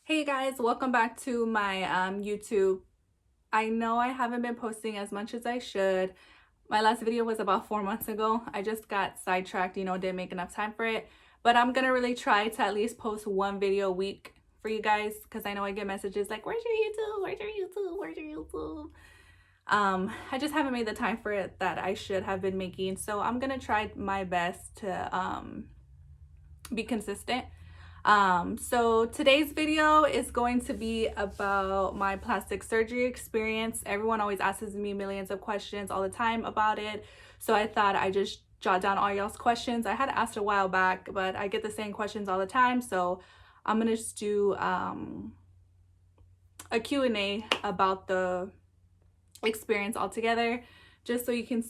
Hey guys, welcome back to my YouTube. I know I haven't been posting as much as I should. My last video was about 4 months ago. I just got sidetracked, didn't make enough time for it. But I'm gonna really try to at least post one video a week for you guys because I know I get messages like, where's your YouTube? Where's your YouTube? Where's your YouTube? I just haven't made the time for it that I should have been making. So I'm gonna try my best to be consistent. So today's video is going to be about my plastic surgery experience. Everyone always asks me millions of questions all the time about it. So I thought I just jot down all y'all's questions. I had asked a while back, but I get the same questions all the time. So I'm going to just do a Q&A about the experience altogether, just so you can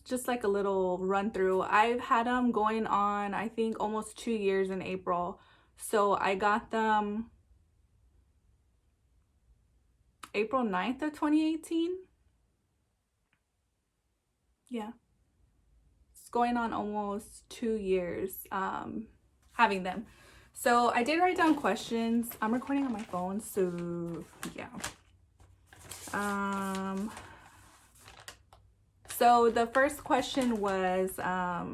just like a little run through. I've had them going on, I think, almost 2 years in April. So I got them April 9th of 2018. Yeah, it's going on almost 2 years having them. So I did write down questions. I'm recording on my phone, so yeah. So the first question was, how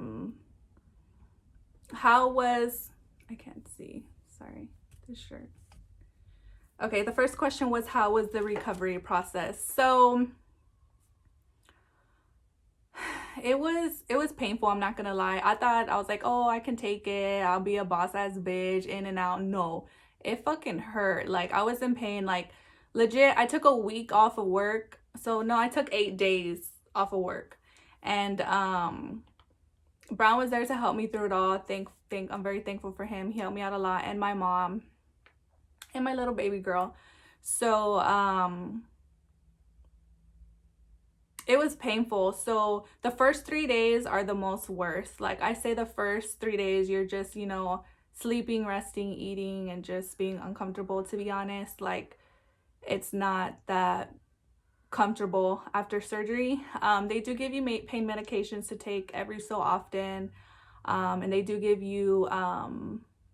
was, I can't see, sorry, this shirt. Okay, the first question was, how was the recovery process? So it was painful, I'm not gonna lie. I was like, oh, I can take it, I'll be a boss ass bitch, in and out. No, it fucking hurt. Like, I was in pain, like legit. I took a week off of work. So no, I took 8 days off of work, and Brown was there to help me through it all. I'm very thankful for him. He helped me out a lot, and my mom and my little baby girl. So it was painful. So the first 3 days are the most worst. Like, I say the first 3 days you're just, sleeping, resting, eating, and just being uncomfortable, to be honest. Like, it's not that comfortable after surgery. They do give you pain medications to take every so often, and they do give you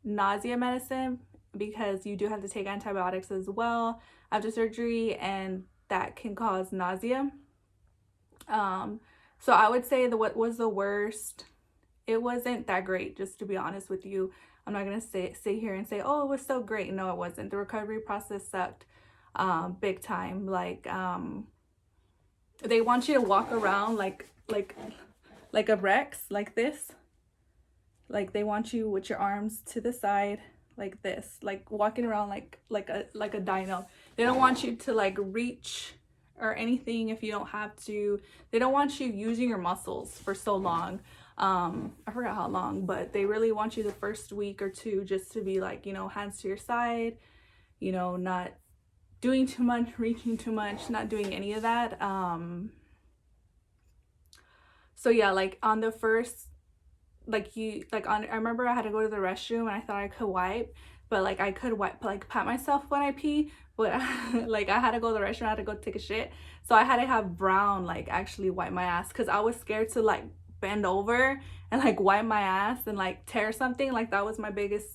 nausea medicine, because you do have to take antibiotics as well after surgery, and that can cause nausea. So I would say what was the worst, it wasn't that great, just to be honest with you. I'm not gonna sit here and say, oh, it was so great. No, it wasn't. The recovery process sucked big time. Like, they want you to walk around like a Rex, like this. Like, they want you with your arms to the side like this, like walking around like a dino. They don't want you to like reach or anything if you don't have to. They don't want you using your muscles for so long. I forgot how long, but they really want you the first week or two just to be like, hands to your side, not doing too much, reaching too much, not doing any of that. So yeah, like on the first, I remember I had to go to the restroom and I thought I could wipe, but like I could wipe, like pat myself when I pee, but like I had to go to the restroom, I had to go take a shit. So I had to have Brown like actually wipe my ass, because I was scared to like bend over and like wipe my ass and like tear something. Like, that was my biggest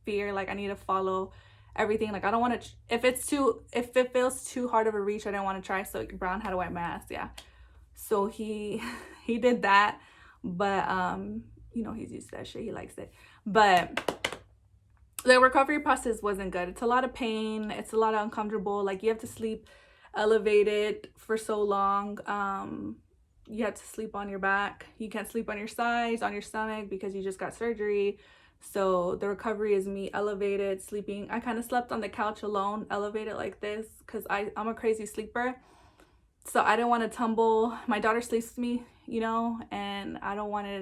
fear. Like, I need to follow everything. Like, I don't want to, if it feels too hard of a reach, I don't want to try. So Brown had to wipe my ass. Yeah, so he did that, but he's used to that shit, he likes it. But the recovery process wasn't good. It's a lot of pain, it's a lot of uncomfortable. Like, you have to sleep elevated for so long. You have to sleep on your back, you can't sleep on your sides, on your stomach, because you just got surgery. So the recovery is me elevated, sleeping. I kind of slept on the couch alone, elevated like this, because I'm a crazy sleeper. So I didn't want to tumble. My daughter sleeps with me, and I don't want her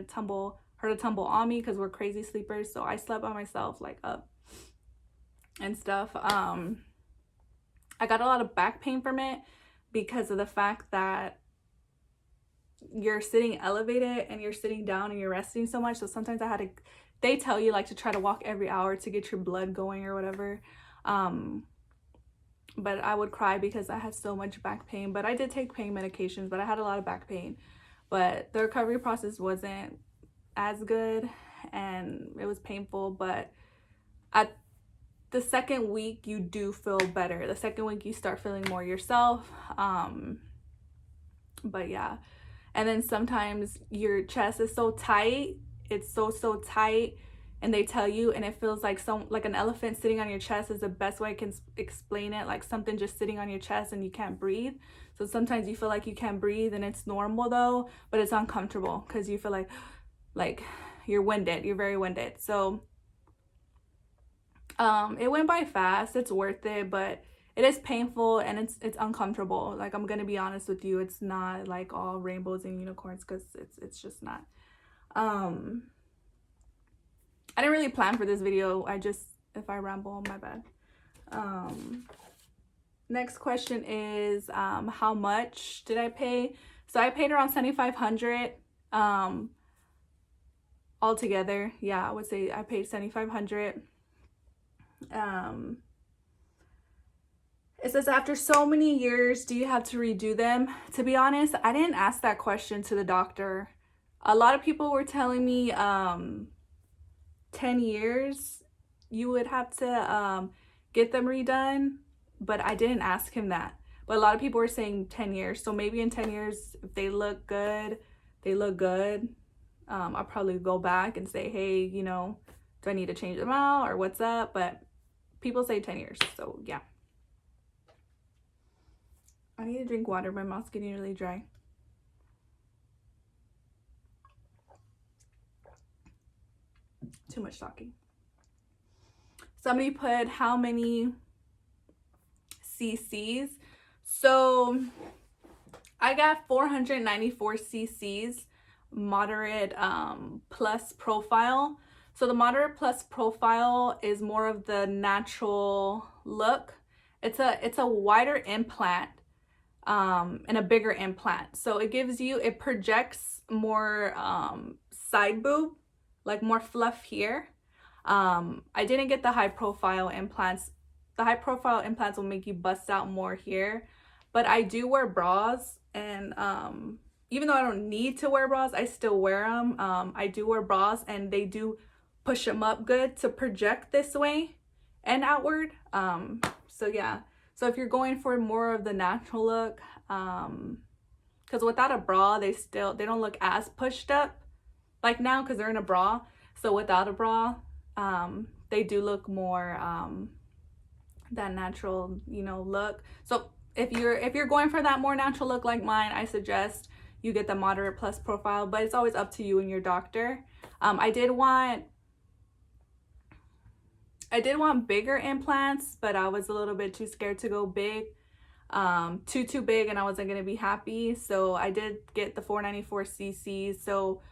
to tumble on me, because we're crazy sleepers. So I slept by myself, like up and stuff. I got a lot of back pain from it because of the fact that you're sitting elevated and you're sitting down and you're resting so much. So sometimes they tell you like to try to walk every hour to get your blood going or whatever. But I would cry because I had so much back pain. But I did take pain medications, but I had a lot of back pain. But the recovery process wasn't as good and it was painful. But at the second week, you do feel better. The second week, you start feeling more yourself. But yeah. And then sometimes your chest is so tight. It's so tight. And they tell you, and it feels like an elephant sitting on your chest is the best way I can explain it. Like something just sitting on your chest and you can't breathe. So sometimes you feel like you can't breathe, and it's normal though, but it's uncomfortable because you feel like you're winded. You're very winded. So it went by fast. It's worth it, but it is painful and it's uncomfortable. Like, I'm gonna be honest with you, it's not like all rainbows and unicorns, because it's just not. I didn't really plan for this video. If I ramble, my bad. Next question is, how much did I pay? So I paid around $7,500 altogether. Yeah, I would say I paid $7,500. It says, after so many years, do you have to redo them? To be honest, I didn't ask that question to the doctor. A lot of people were telling me 10 years you would have to get them redone, but I didn't ask him that. But a lot of people were saying 10 years. So maybe in 10 years, if they look good, I'll probably go back and say, hey, you know, do I need to change them out or what's up? But people say 10 years. So yeah. I need to drink water. My mouth's getting really dry. Too much talking. Somebody put how many cc's. So I got 494 cc's moderate plus profile. So the moderate plus profile is more of the natural look. It's a wider implant and a bigger implant. So it projects more side boob, like more fluff here. I didn't get the high profile implants. The high profile implants will make you bust out more here, but I do wear bras, and even though I don't need to wear bras, I still wear them. I do wear bras, and they do push them up good to project this way and outward. So yeah, so if you're going for more of the natural look, because without a bra, they don't look as pushed up like now, because they're in a bra. So without a bra, they do look more that natural, you know, look. So if you're going for that more natural look like mine, I suggest you get the moderate plus profile, but it's always up to you and your doctor. I did want bigger implants, but I was a little bit too scared to go big, too big, and I wasn't gonna be happy. So I did get the 494 cc's. So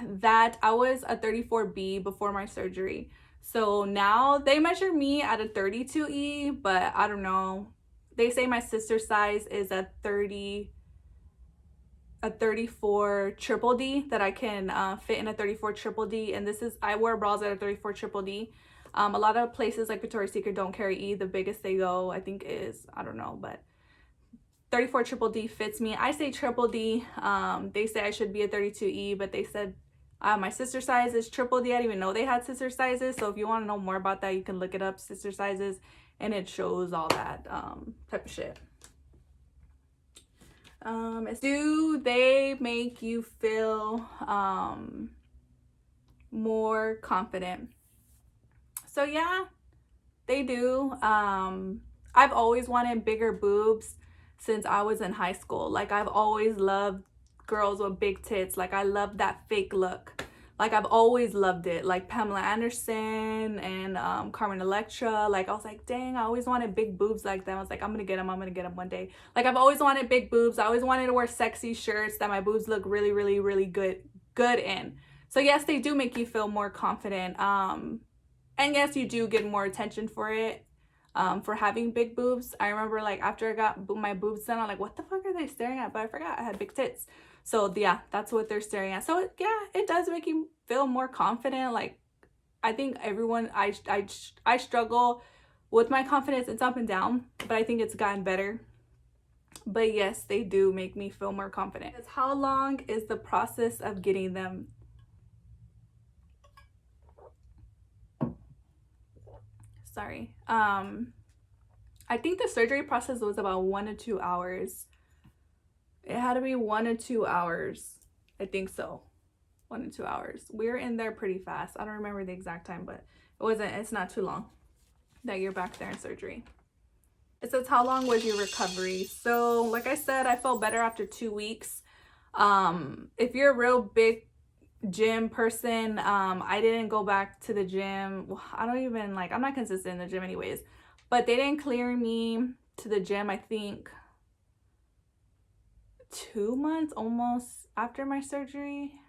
that I was a 34B before my surgery. So now they measure me at a 32E, but I don't know. They say my sister's size is a 34 triple D, that I can fit in a 34 triple D. And I wear bras at a 34 triple D. A lot of places like Victoria's Secret don't carry E. The biggest they go, I think, is, I don't know, but 34 triple D fits me. I say triple D. They say I should be a 32E, but they said my sister size is triple D. I didn't even know they had sister sizes. So if you want to know more about that, you can look it up, sister sizes, and it shows all that type of shit. Do they make you feel more confident? So yeah, they do. I've always wanted bigger boobs since I was in high school. Like, I've always loved girls with big tits. Like, I love that fake look. Like, I've always loved it. Like Pamela Anderson and Carmen Electra. Like, I was like, dang, I always wanted big boobs like that. I was like, I'm gonna get them one day. Like, I've always wanted big boobs. I always wanted to wear sexy shirts that my boobs look really, really, really good in. So yes, they do make you feel more confident. And yes, you do get more attention for it. For having big boobs. I remember, like, after I got my boobs done, I'm like, what the fuck are they staring at? But I forgot I had big tits. So yeah, that's what they're staring at. So yeah, it does make you feel more confident. Like, I think everyone, I struggle with my confidence. It's up and down, but I think it's gotten better. But yes, they do make me feel more confident. How long is the process of getting them? Sorry. I think the surgery process was about 1 to 2 hours. It had to be 1 to 2 hours. I think so. 1 to 2 hours. We were in there pretty fast. I don't remember the exact time, but it's not too long that you're back there in surgery. It says, how long was your recovery? So like I said, I felt better after 2 weeks. If you're a real big gym person, I didn't go back to the gym. I'm not consistent in the gym anyways, but they didn't clear me to the gym, I think 2 months almost after my surgery.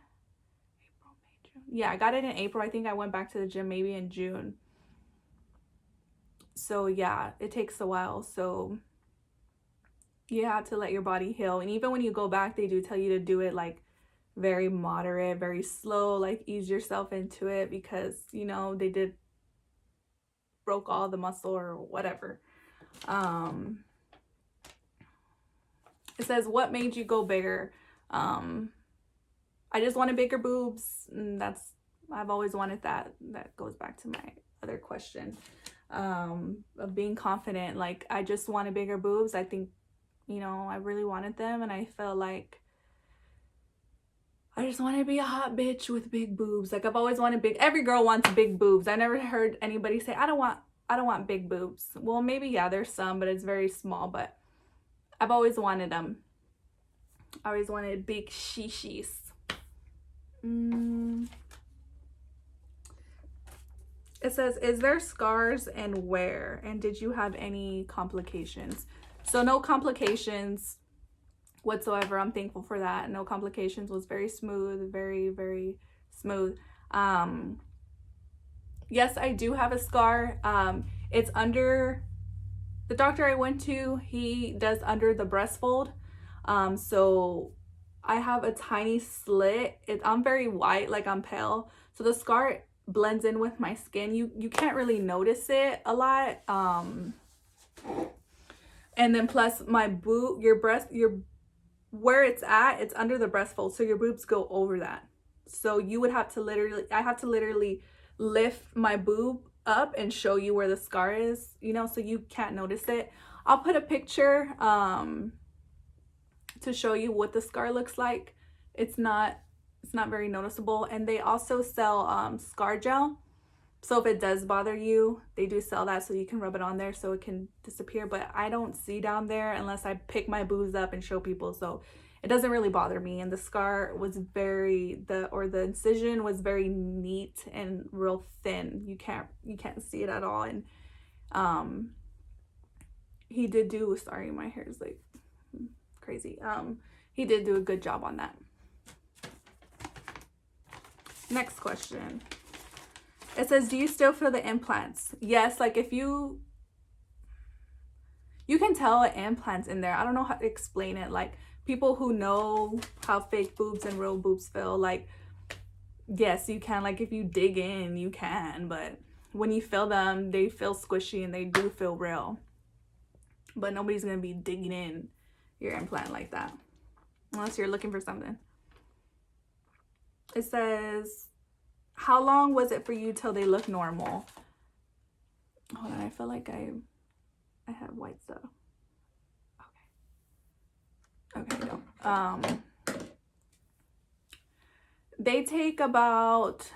April, May, June. Yeah, I got it in April. I think I went back to the gym maybe in June. So yeah, it takes a while. So you have to let your body heal. And even when you go back, they do tell you to do it like very moderate, very slow, like ease yourself into it, because you know they did broke all the muscle or whatever. It says, what made you go bigger? I just wanted bigger boobs, and I've always wanted that. That goes back to my other question of being confident. Like, I just wanted bigger boobs. I think, you know, I really wanted them, and I felt like I just want to be a hot bitch with big boobs. Like, I've always wanted every girl wants big boobs. I never heard anybody say, I don't want big boobs. Well, maybe, yeah, there's some, but it's very small. But I've always wanted them. I always wanted big shishis. It says, is there scars and where? And did you have any complications? So no complications whatsoever. I'm thankful for that. No complications. Was very smooth, very, very smooth. Yes, I do have a scar. It's under, the doctor I went to, he does under the breast fold. So I have a tiny slit. I'm very white, like I'm pale. So the scar blends in with my skin. You can't really notice it a lot. And then plus my boob, where it's at, it's under the breast fold. So your boobs go over that. So you would have to I have to literally lift my boob up and show you where the scar is, you know, so you can't notice it. I'll put a picture to show you what the scar looks like. It's not very noticeable. And they also sell scar gel. So if it does bother you, they do sell that, so you can rub it on there so it can disappear. But I don't see down there unless I pick my boobs up and show people. So it doesn't really bother me. And the scar was the incision was very neat and real thin. You can't see it at all. And he did do, sorry, my hair is like crazy. He did do a good job on that. Next question. It says, do you still feel the implants? Yes, like if you can tell implants in there. I don't know how to explain it. Like, people who know how fake boobs and real boobs feel, like, yes, you can. Like, if you dig in, you can. But when you feel them, they feel squishy and they do feel real. But nobody's going to be digging in your implant like that, unless you're looking for something. It says, how long was it for you till they look normal? Hold on, I feel like I have white stuff. Okay, no. They take about,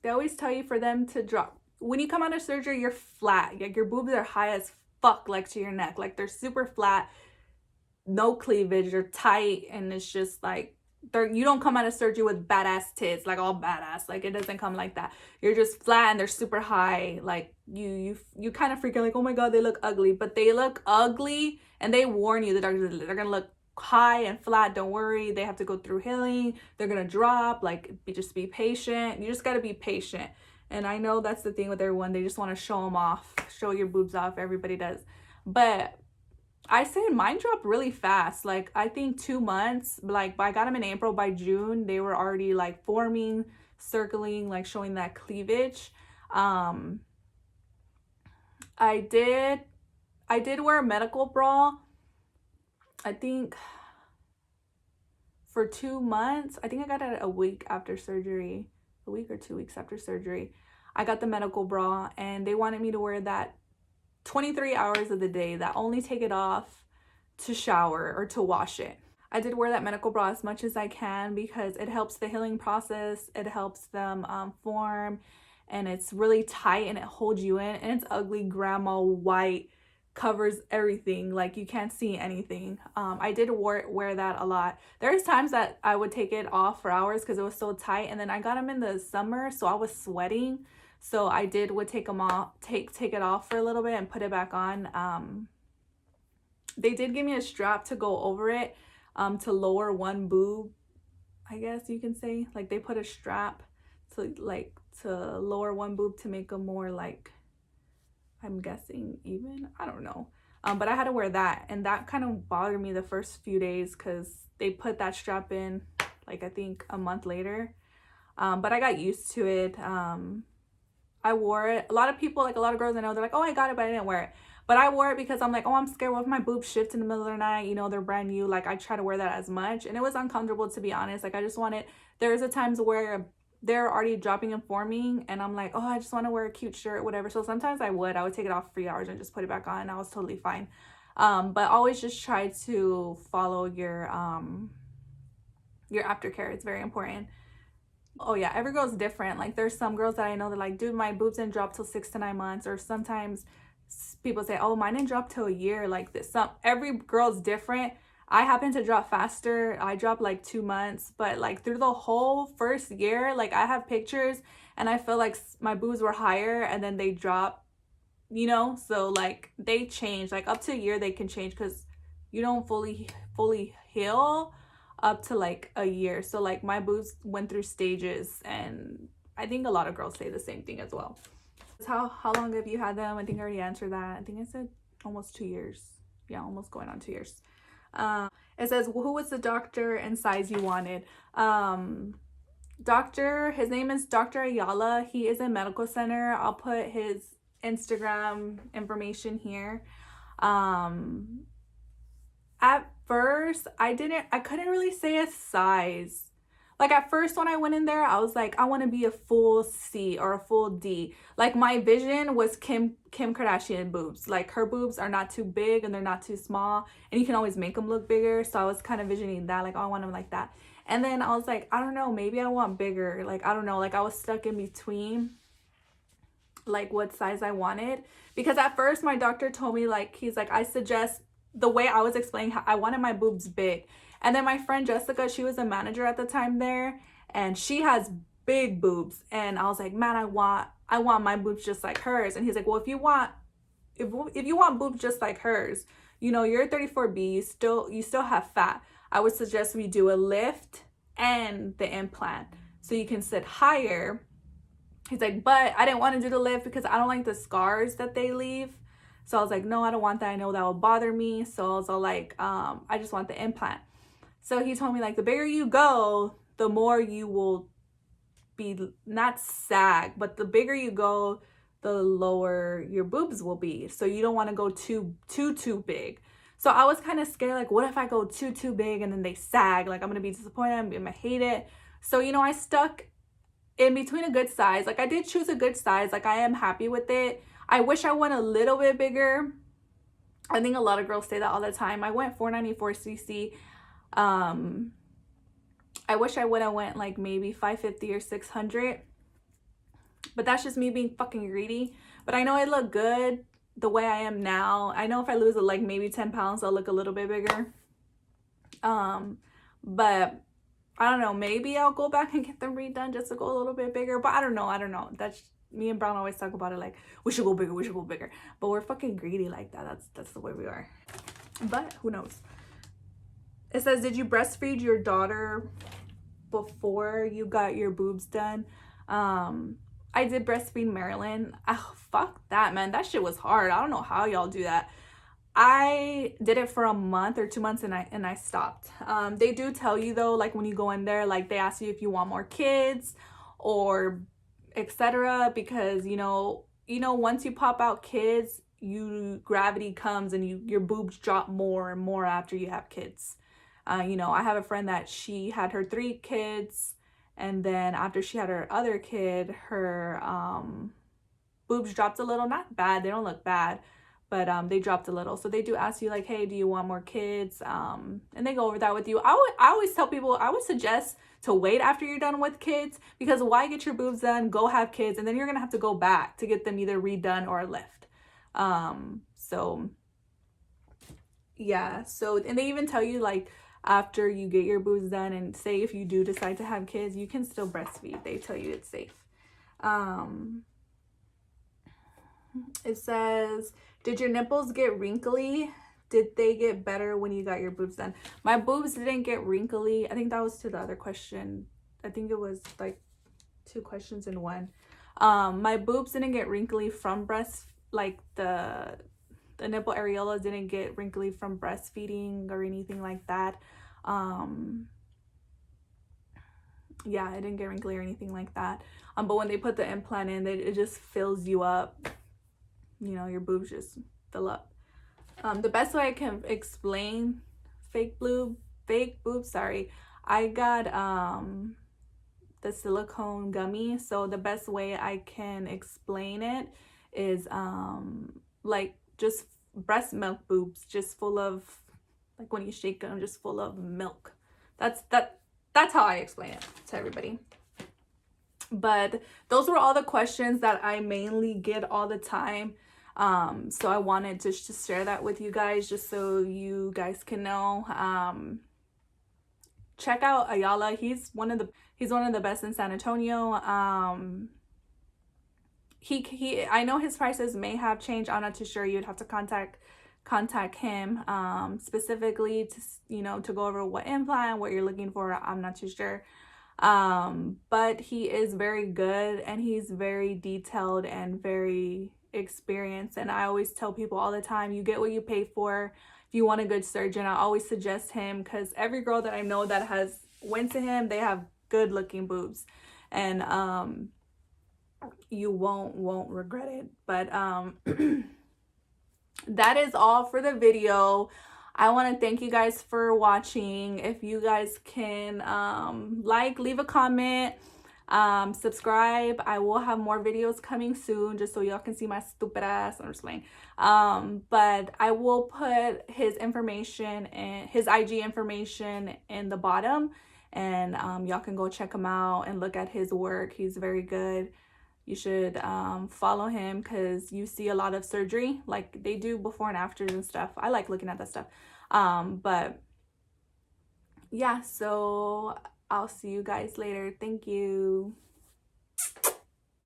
they always tell you for them to drop. When you come out of surgery, you're flat. Like, your boobs are high as fuck, like to your neck. Like, they're super flat, no cleavage, they're tight, and it's just like, you don't come out of surgery with badass tits, like all badass. Like, it doesn't come like that. You're just flat and they're super high. Like, you kind of freaking like, oh my god, they look ugly. But they look ugly, and they warn you, the doctors, they're gonna look high and flat. Don't worry, they have to go through healing. They're gonna drop. Like, just be patient. You just gotta be patient. And I know that's the thing with everyone. They just want to show them off, show your boobs off. Everybody does. But I say mine dropped really fast. Like I think 2 months. Like I got them in April. By June, they were already like forming, circling, like showing that cleavage. Um, I did wear a medical bra. I think for 2 months. I think I got it a week after surgery, a week or 2 weeks after surgery. I got the medical bra, and they wanted me to wear that 23 hours of the day, that only take it off to shower or to wash it. I did wear that medical bra as much as I can because it helps the healing process. It helps them form, and it's really tight and it holds you in. And it's ugly grandma white, covers everything. Like you can't see anything. I did wear that a lot. There's times that I would take it off for hours because it was so tight. And then I got them in the summer, so I was sweating. So I would take them off, take it off for a little bit and put it back on. They did give me a strap to go over it, to lower one boob, I guess you can say. Like they put a strap to lower one boob to make them more like, I'm guessing even. I don't know. But I had to wear that, and that kind of bothered me the first few days because they put that strap in like I think a month later. But I got used to it. I wore it. A lot of people, like a lot of girls I know, they're like, oh, I got it, but I didn't wear it. But I wore it because I'm like, oh, I'm scared. What if my boobs shift in the middle of the night? You know, they're brand new. Like I try to wear that as much. And it was uncomfortable, to be honest. Like I just wanted, there's a times where they're already dropping and forming, and I'm like, oh, I just want to wear a cute shirt, whatever. So sometimes I would take it off for 3 hours and just put it back on, and I was totally fine. But always just try to follow your aftercare. It's very important. Oh yeah, every girl's different. Like there's some girls that I know that like, dude, my boobs didn't drop till 6 to 9 months. Or sometimes people say, oh, mine didn't drop till a year. Like this, every girl's different. I happen to drop faster. I dropped like 2 months, but like through the whole first year, like I have pictures and I feel like my boobs were higher and then they drop, you know? So like they change, like up to a year they can change because you don't fully heal up to like a year. So like my boobs went through stages, and I think a lot of girls say the same thing as well. How long have you had them? I think I already answered that. I think I said almost 2 years. Yeah, almost going on 2 years. It says, who was the doctor and size you wanted? His name is Dr. Ayala. He is a medical center. I'll put his Instagram information here. At first, I couldn't really say a size. Like at first when I went in there, I was like, I want to be a full C or a full D. Like my vision was Kim Kardashian boobs. Like her boobs are not too big and they're not too small, and you can always make them look bigger. So I was kind of visioning that, like, oh, I want them like that. And then I was like, I don't know, maybe I want bigger. Like, I don't know. Like I was stuck in between like what size I wanted, because at first my doctor told me, like, he's like, I suggest, the way I was explaining how I wanted my boobs big. And then my friend Jessica, she was a manager at the time there, and she has big boobs. And I was like, man, I want my boobs just like hers. And he's like, well, if you want boobs just like hers, you know, you're 34B, you still have fat. I would suggest we do a lift and the implant so you can sit higher. He's like, but I didn't want to do the lift because I don't like the scars that they leave. So I was like, no, I don't want that. I know that will bother me. So I was all like, I just want the implant. So he told me, like, the bigger you go, the more you will be, not sag, but the bigger you go, the lower your boobs will be. So you don't want to go too big. So I was kind of scared, like, what if I go too big and then they sag? Like, I'm going to be disappointed. I'm going to hate it. So, you know, I stuck in between a good size. Like, I did choose a good size. Like, I am happy with it. I wish I went a little bit bigger. I think a lot of girls say that all the time. I went 494cc. I wish I would have went like maybe 550 or 600. But that's just me being fucking greedy. But I know I look good the way I am now. I know if I lose like maybe 10 pounds, I'll look a little bit bigger. But I don't know. Maybe I'll go back and get them redone just to go a little bit bigger. But I don't know. That's, me and Brown always talk about it, like, we should go bigger. But we're fucking greedy like that. That's the way we are. But who knows? It says, did you breastfeed your daughter before you got your boobs done? I did breastfeed Marilyn. Oh, fuck that, man. That shit was hard. I don't know how y'all do that. I did it for a month or 2 months and I stopped. They do tell you though, like when you go in there, like they ask you if you want more kids or etc. Because once you pop out kids, gravity comes and your boobs drop more and more after you have kids. I have a friend that she had her 3 kids, and then after she had her other kid, her boobs dropped a little. Not bad, they don't look bad, but they dropped a little. So they do ask you like, hey, do you want more kids? And they go over that with you. I always tell people, I would suggest to wait after you're done with kids, because why get your boobs done, go have kids, and then you're gonna have to go back to get them either redone or a lift. So yeah, so, and they even tell you like after you get your boobs done, and say if you do decide to have kids, you can still breastfeed. They tell you it's safe. It says, did your nipples get wrinkly? Did they get better when you got your boobs done? My boobs didn't get wrinkly. I think that was to the other question. I think it was like 2 questions in one. My boobs didn't get wrinkly from like the nipple areola didn't get wrinkly from breastfeeding or anything like that. Yeah, it didn't get wrinkly or anything like that. But when they put the implant in, it just fills you up. Your boobs just fill up. The best way I can explain fake boobs, sorry, I got the silicone gummy. So the best way I can explain it is like just breast milk boobs, just full of, like when you shake them, just full of milk. That's how I explain it to everybody. But those were all the questions that I mainly get all the time. So I wanted to just share that with you guys, just so you guys can know. Check out Ayala. He's one of the best in San Antonio. I know his prices may have changed. I'm not too sure. You'd have to contact him specifically to go over what implant, what you're looking for. I'm not too sure. But he is very good, and he's very detailed and very experienced. And I always tell people all the time, you get what you pay for. If you want a good surgeon, I always suggest him, because every girl that I know that has went to him, they have good looking boobs, and you won't regret it. But that is all for the video. I want to thank you guys for watching. If you guys can leave a comment, subscribe. I will have more videos coming soon, just so y'all can see my stupid ass. I'm just playing. But I will put his information and his IG information in the bottom, and y'all can go check him out and look at his work. He's very good. You should follow him, because you see a lot of surgery, like they do before and afters and stuff. I like looking at that stuff. But yeah, so I'll see you guys later. Thank you.